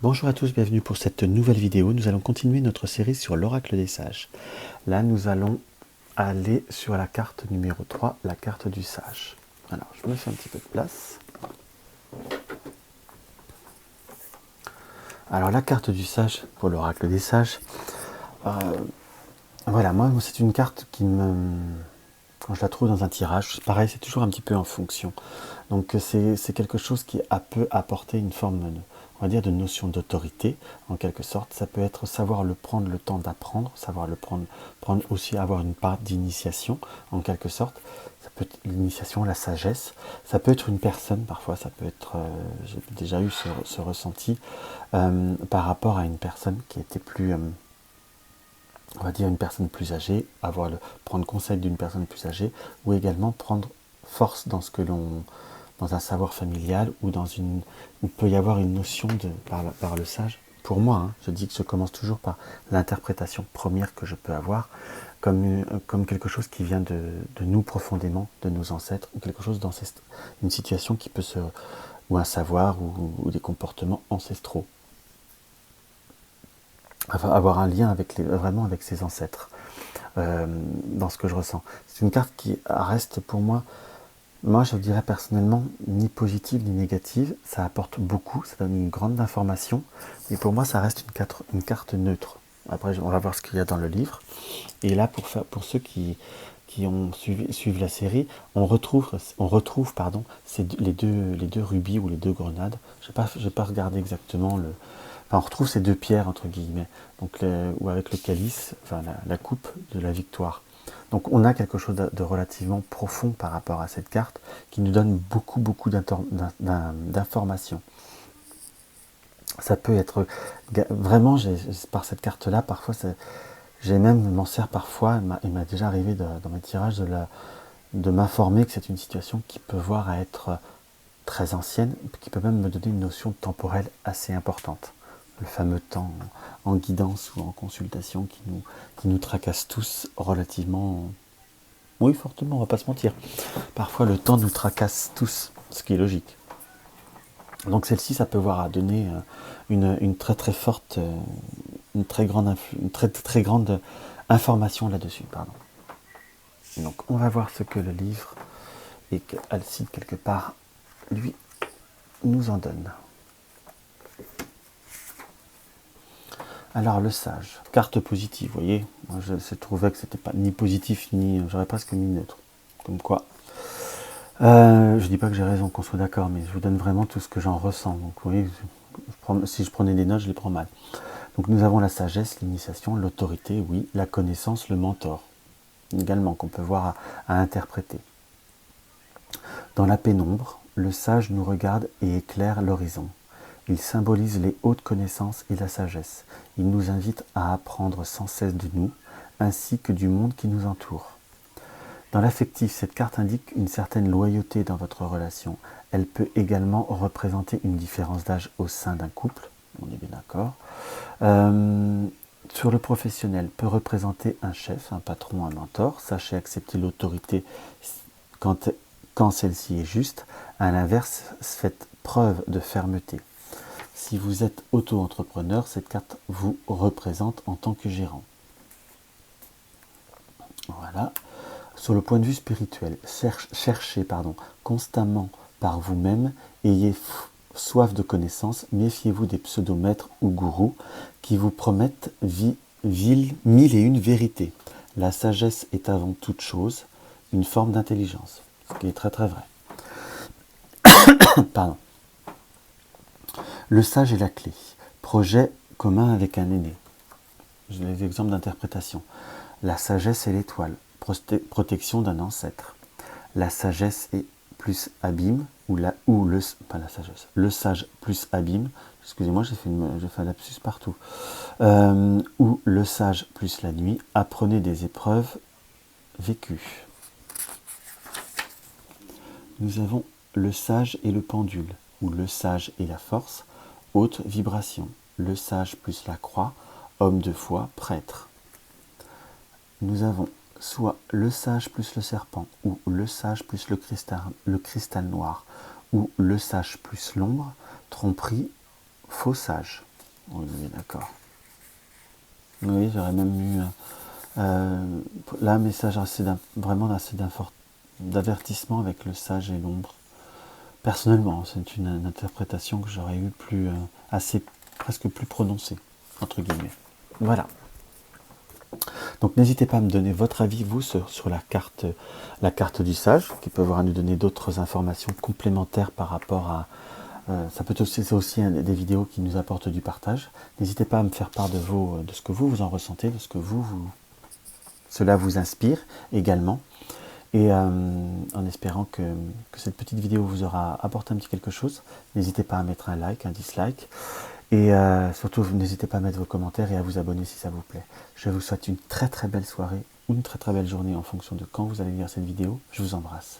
Bonjour à tous, bienvenue pour cette nouvelle vidéo. Nous allons continuer notre série sur l'oracle des sages. Là, nous allons aller sur la carte numéro 3, la carte du sage. Alors, je me fais un petit peu de place. Alors, la carte du sage pour l'oracle des sages. Voilà, moi, c'est une carte qui me... Quand je la trouve dans un tirage, pareil, c'est toujours un petit peu en fonction. Donc, c'est quelque chose qui peut apporter une forme, on va dire, de notion d'autorité, en quelque sorte. Ça peut être savoir prendre le temps d'apprendre, savoir prendre aussi avoir une part d'initiation, en quelque sorte. Ça peut être l'initiation, la sagesse. Ça peut être une personne, parfois, ça peut être... j'ai déjà eu ce ressenti par rapport à une personne qui était plus... on va dire une personne plus âgée, prendre conseil d'une personne plus âgée, ou également prendre force dans dans un savoir familial, ou il peut y avoir une notion par le sage. Pour moi, hein, je dis que je commence toujours par l'interprétation première que je peux avoir, comme quelque chose qui vient de nous profondément, de nos ancêtres, ou quelque chose une situation qui peut ou un savoir, ou des comportements ancestraux. Avoir un lien vraiment avec ses ancêtres, dans ce que je ressens. C'est une carte qui reste pour moi, je dirais personnellement, ni positive ni négative. Ça apporte beaucoup, ça donne une grande information, et pour moi ça reste une carte neutre. Après on va voir ce qu'il y a dans le livre. Et là pour ceux qui suivent la série, on retrouve les deux rubis ou les deux grenades. J'ai pas regardé exactement on retrouve ces deux pierres entre guillemets, ou avec le calice, la coupe de la victoire. Donc on a quelque chose de relativement profond par rapport à cette carte qui nous donne beaucoup d'informations. Ça peut être vraiment, par cette carte-là, parfois m'en sers parfois, il m'a déjà arrivé dans mes tirages de m'informer que c'est une situation qui peut voir à être très ancienne, qui peut même me donner une notion temporelle assez importante. Le fameux temps en guidance ou en consultation qui nous tracasse tous relativement... Oui, fortement, on va pas se mentir. Parfois, le temps nous tracasse tous, ce qui est logique. Donc celle-ci, ça peut voir à donner une très forte, une très grande information là-dessus. Pardon. Donc on va voir ce que le livre, et qu'Alcide quelque part, lui, nous en donne. Alors le sage, carte positive, vous voyez, moi je trouvais que c'était pas ni positif j'aurais presque mis neutre, comme quoi. Je dis pas que j'ai raison, qu'on soit d'accord, mais je vous donne vraiment tout ce que j'en ressens. Donc vous voyez, si je prenais des notes, je les prends mal. Donc nous avons la sagesse, l'initiation, l'autorité, oui, la connaissance, le mentor, également qu'on peut voir à interpréter. Dans la pénombre, le sage nous regarde et éclaire l'horizon. Il symbolise les hautes connaissances et la sagesse. Il nous invite à apprendre sans cesse de nous, ainsi que du monde qui nous entoure. Dans l'affectif, cette carte indique une certaine loyauté dans votre relation. Elle peut également représenter une différence d'âge au sein d'un couple, on est bien d'accord. Sur le professionnel, peut représenter un chef, un patron, un mentor. Sachez accepter l'autorité quand celle-ci est juste. À l'inverse, faites preuve de fermeté. Si vous êtes auto-entrepreneur, cette carte vous représente en tant que gérant. Voilà. Sur le point de vue spirituel, cherchez constamment par vous-même, ayez soif de connaissances, méfiez-vous des pseudomètres ou gourous qui vous promettent mille et une vérités. La sagesse est avant toute chose une forme d'intelligence, ce qui est très très vrai. Pardon. Le sage est la clé. Projet commun avec un aîné. J'ai les exemples d'interprétation. La sagesse est l'étoile. Protection d'un ancêtre. La sagesse est plus abîme, le sage plus abîme, excusez-moi, j'ai fait un lapsus partout, ou le sage plus la nuit, apprenez des épreuves vécues. Nous avons le sage et le pendule, ou le sage et la force, haute vibration, le sage plus la croix, homme de foi, prêtre. Nous avons soit le sage plus le serpent, ou le sage plus le cristal noir, ou le sage plus l'ombre, tromperie, faux sage. Oui, oui, d'accord. Oui, j'aurais même eu là un message vraiment assez d'avertissement avec le sage et l'ombre. Personnellement, c'est une interprétation que j'aurais eu plus assez presque plus prononcée, entre guillemets. Voilà. Donc n'hésitez pas à me donner votre avis, vous, sur la carte du sage, qui peut nous donner d'autres informations complémentaires par rapport à... ça peut aussi, c'est aussi des vidéos qui nous apportent du partage. N'hésitez pas à me faire part de ce que vous en ressentez, de ce que cela vous inspire également. Et en espérant que cette petite vidéo vous aura apporté un petit quelque chose, n'hésitez pas à mettre un like, un dislike. Et surtout, n'hésitez pas à mettre vos commentaires et à vous abonner si ça vous plaît. Je vous souhaite une très très belle soirée ou une très très belle journée en fonction de quand vous allez lire cette vidéo. Je vous embrasse.